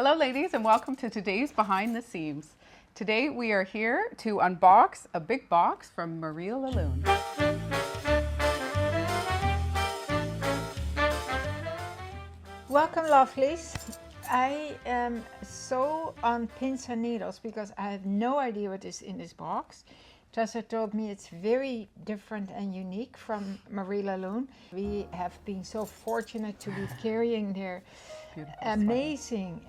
Hello ladies and welcome to today's Behind the Seams. Today we are here to unbox a big box from Marie La Lune. Welcome lovelies. I am so on pins and needles because I have no idea what is in this box. Tessa told me it's very different and unique from Marie La Lune. We have been so fortunate to be carrying their amazing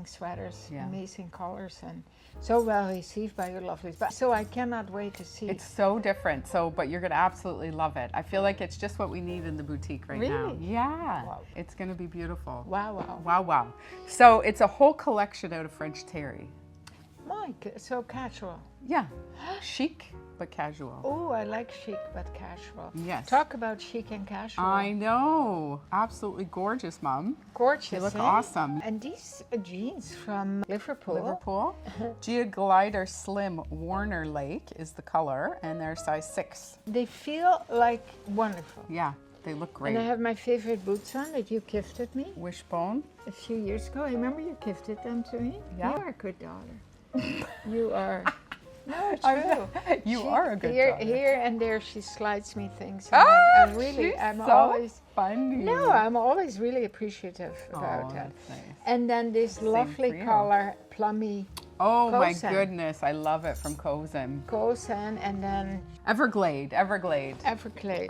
sweaters, amazing colors, and so well received by your lovelies. So I cannot wait to see. It's so different, but you're going to absolutely love it. I feel like it's just what we need in the boutique right now. Really? Yeah. Wow. It's going to be beautiful. Wow, wow. Wow, wow. So it's a whole collection out of French terry. So casual. Yeah. Chic, but casual. Oh, I like chic but casual. Yes. Talk about chic and casual. I know. Absolutely gorgeous, Mom. Gorgeous. You look eh? awesome. And these jeans from Liverpool. Liverpool. Gia Glider Slim Warner Lake is the color, and they're size 6. They feel like wonderful. Yeah, they look great. And I have my favorite boots on that you gifted me Wishbone. a few years ago. I remember you gifted them to me. Yeah. You are a good daughter. You are. No, it's I'm true. You are a good daughter. Here and there she slides me things. And I'm so always funny. No, I'm always really appreciative about that. That's nice. And then this lovely for you. color, plummy Oh my Cosan. goodness, I love it from Cosan. Cosan, and then Everglade. Everglade.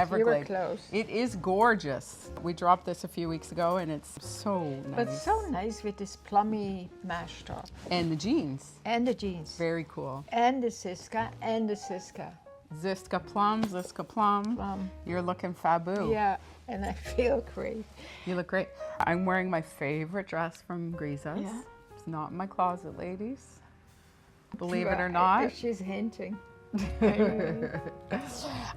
You were close. It is gorgeous. We dropped this a few weeks ago and it's so nice. But so nice with this plummy mesh top. And the jeans. And the jeans. Very cool. And the Siska. And the Siska. Ziska Plum. Plum. You're looking faboo. Yeah, and I feel great. You look great. I'm wearing my favorite dress from Grisa's. Yeah. It's not in my closet, ladies. Believe it or not. She's hinting.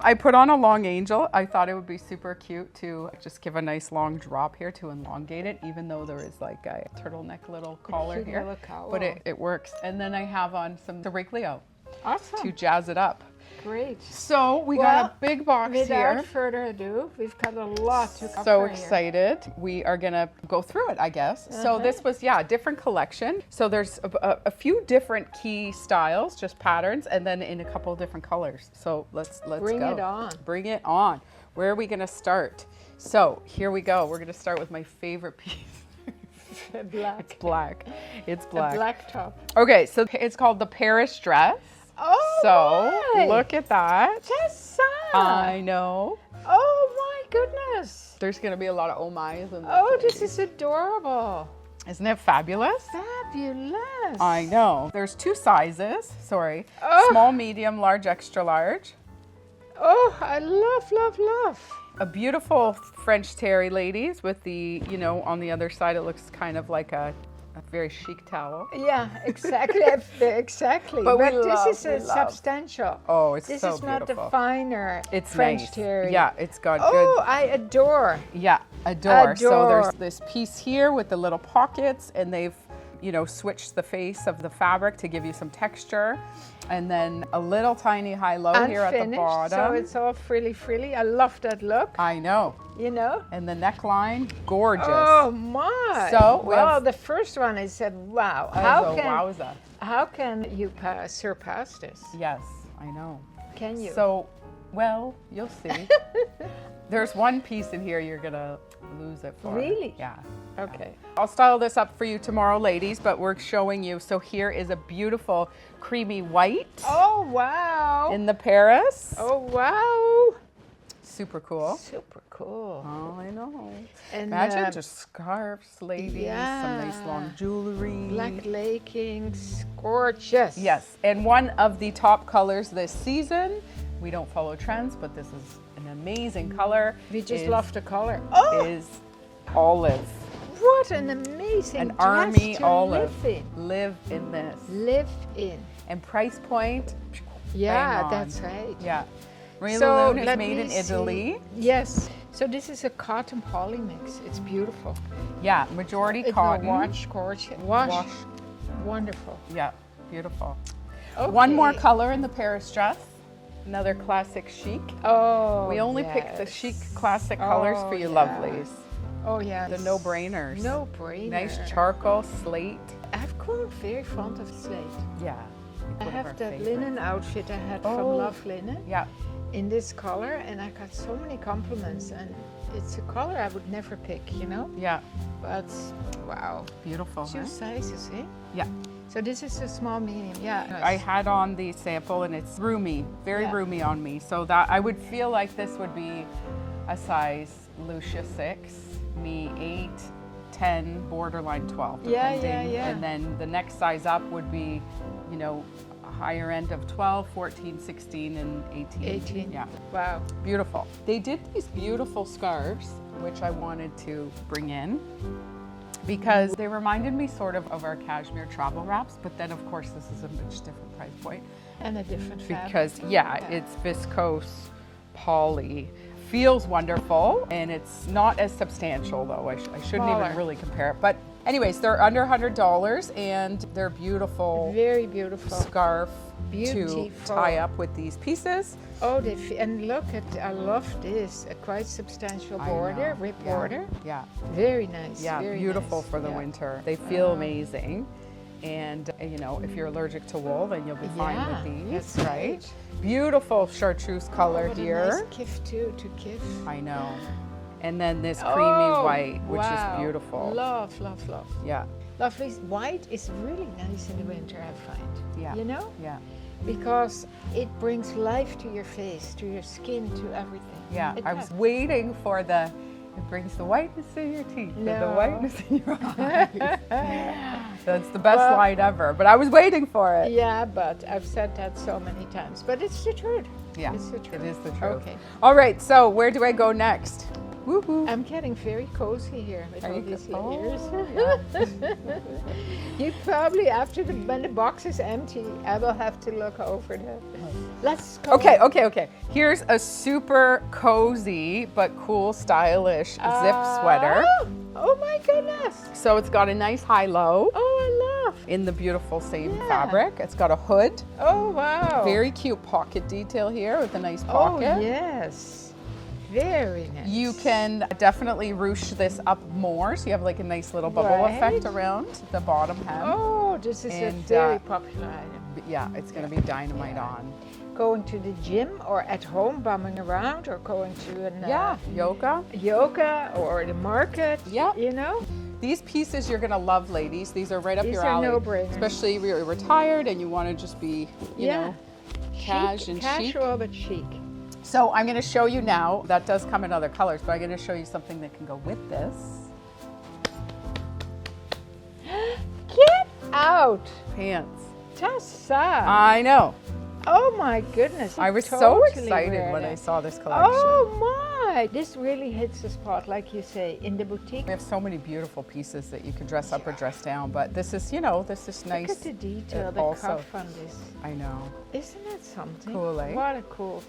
I put on a long angel. I thought it would be super cute to just give a nice long drop here to elongate it, even though there is like a turtleneck little collar here. Little collar. But it works. And then I have on some Riglio Awesome. to jazz it up. Great. So we got a big box Without here. further ado, we've got a lot to cover So here. excited. We are gonna go through it, I guess. So this was, a different collection. So there's a few different key styles, just patterns, and then in a couple of different colors. So let's Bring go. it on. Bring it on. Where are we gonna start? So here we go. We're gonna start with my favorite piece. Black. It's black. It's black. A black top. Okay, so it's called the Paris dress. Oh, So my. look at that. Tessa! I know. Oh my goodness! There's gonna be a lot of oh my's in this. Oh, this lady. is adorable. Isn't it fabulous? Fabulous. I know. There's 2 sizes. Sorry. Oh. Small, medium, large, extra large. Oh, I love. A beautiful French terry, ladies, with the, on the other side, it looks kind of like a very chic towel. Yeah, exactly. Exactly. But we this love- is we love. substantial. Oh, it's This so is beautiful. not the finer It's French nice. terry. Yeah, it's got Oh, good. I adore. Yeah, adore. So Adore. there's this piece here with the little pockets, and they've, switched the face of the fabric to give you some texture. And then a little tiny high-low here at the Unfinished, bottom. so it's all frilly. I love that look. I know. And the neckline, gorgeous. Oh my! So we well, have- the first one I said, wow. Wowza. How can you surpass this? Yes, I know. Can you? So, well, you'll see. There's one piece in here you're gonna lose it for. Really? Yeah. Okay. I'll style this up for you tomorrow, ladies, but we're showing you. So here is a beautiful creamy white Oh wow! in the Paris. Oh wow! Super cool. Super cool. Oh, I know. And Imagine just scarves, ladies, some yeah. nice long jewelry. black leggings, gorgeous. Yes, and one of the top colors this season. We don't follow trends, but this is an amazing color. We just is- love the color. Oh, Is olive. what an amazing An dress army to olive. live in. Live in this. Live in. And price point. Yeah, bang on. that's right. Yeah. Marie So, La Lune is let made me in see. Italy. Yes. So this is a cotton poly mix. It's beautiful. Yeah, majority It's cotton. a wash, gorgeous. Wash. Wonderful. Yeah, beautiful. Okay. One more color in the Paris dress. Another classic chic. Oh, We only picked the yes. chic classic colors for you Oh, yeah. lovelies. Oh yeah. The no-brainers. No brainer. Nice charcoal slate. I've grown very fond of slate. Yeah. I One of our have that favorites. linen outfit I had from Oh. Love Linen Yeah. in this color, and I got so many compliments, and it's a color I would never pick, you know? Yeah. But wow. Beautiful, Two huh? sizes, eh? Yeah. So this is a small medium, yeah. I had on the sample and it's roomy, very Yeah. roomy on me. So that I would feel like this would be a size Lousje 6, me 8, 10, borderline 12, Yeah, depending. yeah. And then the next size up would be, you know, a higher end of 12, 14, 16, and 18. 18. Yeah. Wow. Beautiful. They did these beautiful scarves, which I wanted to bring in because they reminded me sort of our cashmere travel wraps, but then of course this is a much different price point And a different fabric. because it's viscose poly. Feels wonderful and it's not as substantial though. I shouldn't Smaller. even really compare it. But anyways, they're under $100 and they're beautiful Very beautiful. scarf to Beautiful. tie up with these pieces. Oh, and look at, I love this, a quite substantial I border, know. rib Yeah. border. Yeah. Very nice. Yeah, very beautiful nice. for the Yeah. winter. They feel amazing. And you know, if you're allergic to wool, then you'll be fine Yeah, with these, that's right? right. Beautiful chartreuse color What here. a nice gift too, to give. I know. And then this creamy Oh, white, which wow. is beautiful. Love, love, love. Yeah, Lovely. White is really nice in the winter, I find. yeah. You know? Yeah, Because it brings life to your face, to your skin, to everything. yeah. It I was does. waiting for it brings the whiteness in your teeth and the No. whiteness in your eyes. That's the best line ever, but I was waiting for it. Yeah, but I've said that so many times. But it's the truth. Yeah, It's the truth. it is the truth. Okay. All right, so where do I go next? Woohoo. I'm getting very cozy here with all these layers. yeah. You probably, when the box is empty, I will have to look over that. Let's go. Okay. Here's a super cozy but cool, stylish zip sweater. Oh my goodness. So it's got a nice high-low Oh, I love. in the beautiful same Yeah. fabric. It's got a hood, Oh, wow. very cute pocket detail here with a nice Oh, pocket. yes. Very nice. You can definitely ruche this up more, so you have like a nice little bubble Right. effect around the bottom hem. Oh, this is a And, very popular item. Yeah, it's going to be dynamite on. Going to the gym or at home bumming around or going to an yoga. yoga or the market. Yeah. You know? These pieces you're gonna love, ladies. These are right up These your are alley. no-brainers. Especially if you're retired and you want to just be, you know, cash and chic. Casual but chic. So I'm gonna show you now. That does come in other colors, but I'm gonna show you something that can go with this. Get out, Pants. Tessa. I know. Oh my goodness. I was so totally excited wear when that. I saw this collection. Oh my! This really hits the spot, like you say, in the boutique. We have so many beautiful pieces that you can dress up or dress down, but this is, you know, this is nice. Look at the detail, the also- cuff on this. I know. Isn't that something? Cool, eh? What a cool.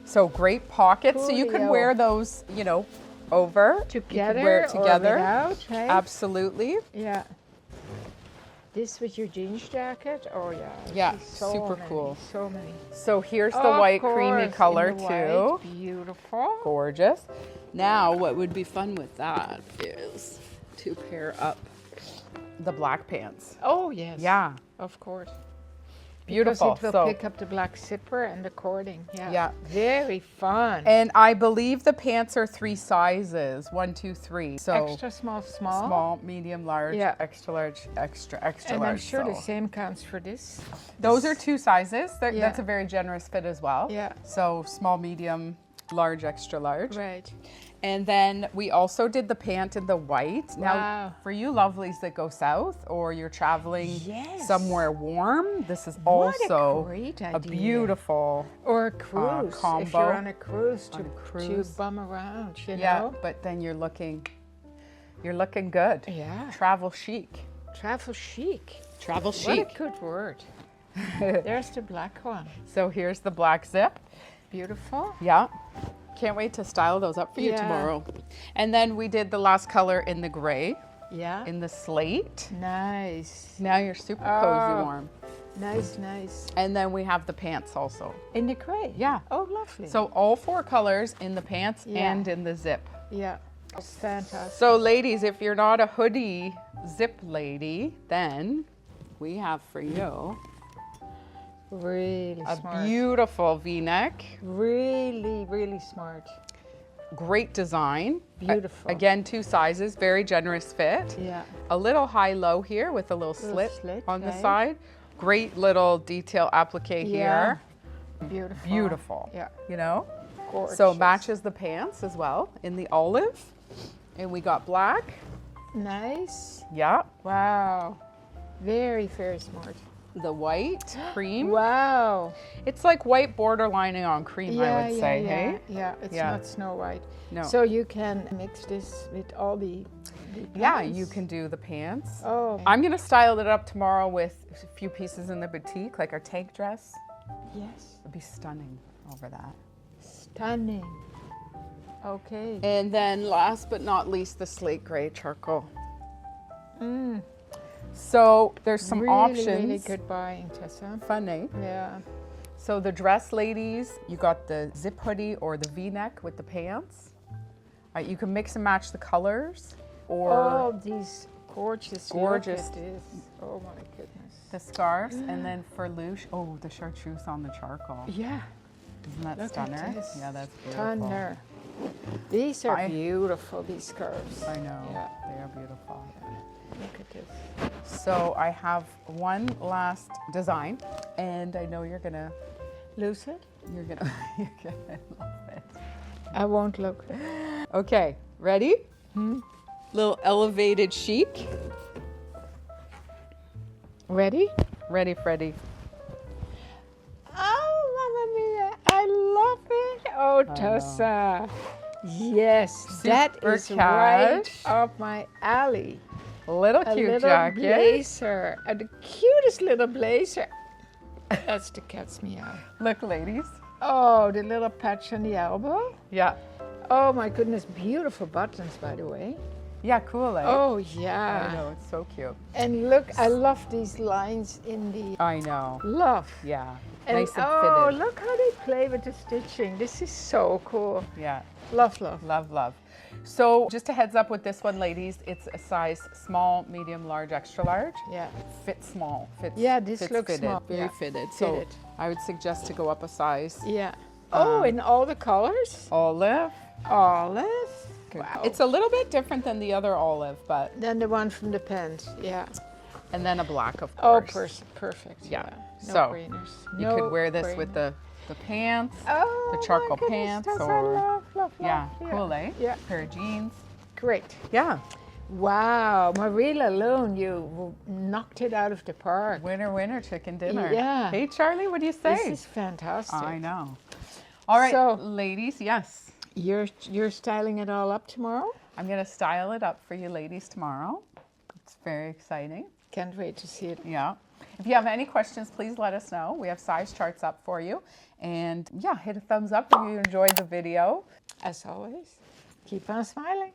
So great pockets, so you can Coolio. wear those, you know, over. Together, you can wear it together. or without, right? Absolutely. Yeah. This with your jeans jacket? Oh yeah. Yeah, this is so super many, cool. So many. So here's the Of white course, creamy in color the too. white. Beautiful. Gorgeous. Now what would be fun with that is to pair up the black pants. Oh yes. Yeah, Of course. beautiful. Because it will pick up the black zipper and the cording. Yeah. Yeah. Very fun. And I believe the pants are 3 sizes, 1, 2, 3. So Extra small. small, medium, large, Yeah. extra large, extra And large. I'm sure the so. same counts for this. Those are 2 sizes. Yeah. That's a very generous fit as well. Yeah. So small, medium, large, extra large. Right. And then we also did the pant in the white. Now, Wow. for you lovelies that go south or you're traveling Yes. somewhere warm, this is What a also great a idea. beautiful, Or a cruise. If combo. you're on a cruise On to, a cruise. to bum around, you yeah, know? but then you're looking good. Yeah. Travel chic. Travel chic. Travel What chic. a good word. There's the black one. So here's the black zip. Beautiful. Yeah. Can't wait to style those up for you Yeah. tomorrow. And then we did the last color in the gray, Yeah. in the slate. Nice. Now you're super cozy Oh. warm. Nice, nice. And then we have the pants also. In the gray? Yeah. Oh, lovely. So all 4 colors in the pants Yeah. and in the zip. yeah. It's fantastic. So ladies, if you're not a hoodie zip lady, then we have for you Really a smart. beautiful V-neck. Really, really smart. Great design. Beautiful. Again, 2 sizes, very generous fit. Yeah. A little high-low here with a little slit on the right. side. Great little detail applique here. Beautiful. Beautiful. Yeah. You know? Gorgeous. So matches the pants as well in the olive. And we got black. Nice. Yeah. Wow. Very, very smart. The white cream. Wow. It's like white border lining on cream, I would say, hey? Yeah, it's Yeah. not Snow White. No. So you can mix this with all the Yeah, pants. you can do the pants. Oh, I'm gonna style it up tomorrow with a few pieces in the boutique, like our tank dress. yes. It'd be stunning over that. Stunning. Okay. And then last but not least, the slate gray charcoal. So there's some really, options. really good buying, Tessa. Fun, eh? Yeah. So the dress ladies, you got the zip hoodie or the V-neck with the pants. You can mix and match the colors or Oh, these gorgeous. Gorgeous. Look at this. Oh my goodness. the scarves. And then for Lousje, oh, the chartreuse on the charcoal. Yeah. Isn't that Look at stunner? this. Yeah, that's beautiful. Stunner. These are I- beautiful, these scarves. I know, Yeah. they are beautiful. Look at this. So I have one last design, and I know you're gonna Lose it? you're gonna love it. I won't look. Okay, ready? Little elevated chic. Ready? Ready, Freddie? Oh, Mamma Mia, I love it. Oh, know. Tessa. Yes, that Super is right cash. up my alley. Little A cute little jacket. blazer. And the cutest little blazer. That's the cat's meow. Look, ladies. Oh, the little patch on the elbow. Yeah. Oh my goodness, beautiful buttons, by the way. Yeah, cool, eh? Oh I yeah. know, it's so cute. And look, I love these lines in the I know. love. Yeah. And Nice and oh, fitted. look how they play with the stitching. This is so cool. Yeah. Love, love. Love, love. So just a heads up with this one, ladies, it's a size small, medium, large, extra large. Yeah. Fits small. Fits, Yeah, this fits looks fitted, small. very Yeah, fitted. So fitted. I would suggest to go up a size. Yeah. Oh, in all the colors? Olive. Olive. Wow. It's a little bit different than the other olive, but Then the one from the pants. Yeah. and then a black, of Oh, course. perfect. Yeah. No So, brainers. You No could wear this with brainer. the pants. Oh, the my charcoal goodness, pants Tessa, or- love, love, Yeah, love. cool, eh? Yeah. Pair of jeans. Great. Yeah. Wow, Marie La Lune, you knocked it out of the park. Winner, winner, chicken dinner. Yeah. Hey, Charlie, what do you say? This is fantastic. I know. All right, So- ladies, yes. You're styling it all up tomorrow? I'm going to style it up for you ladies tomorrow. It's very exciting. Can't wait to see it. Yeah. If you have any questions, please let us know. We have size charts up for you. And yeah, hit a thumbs up if you enjoyed the video. As always, keep on smiling.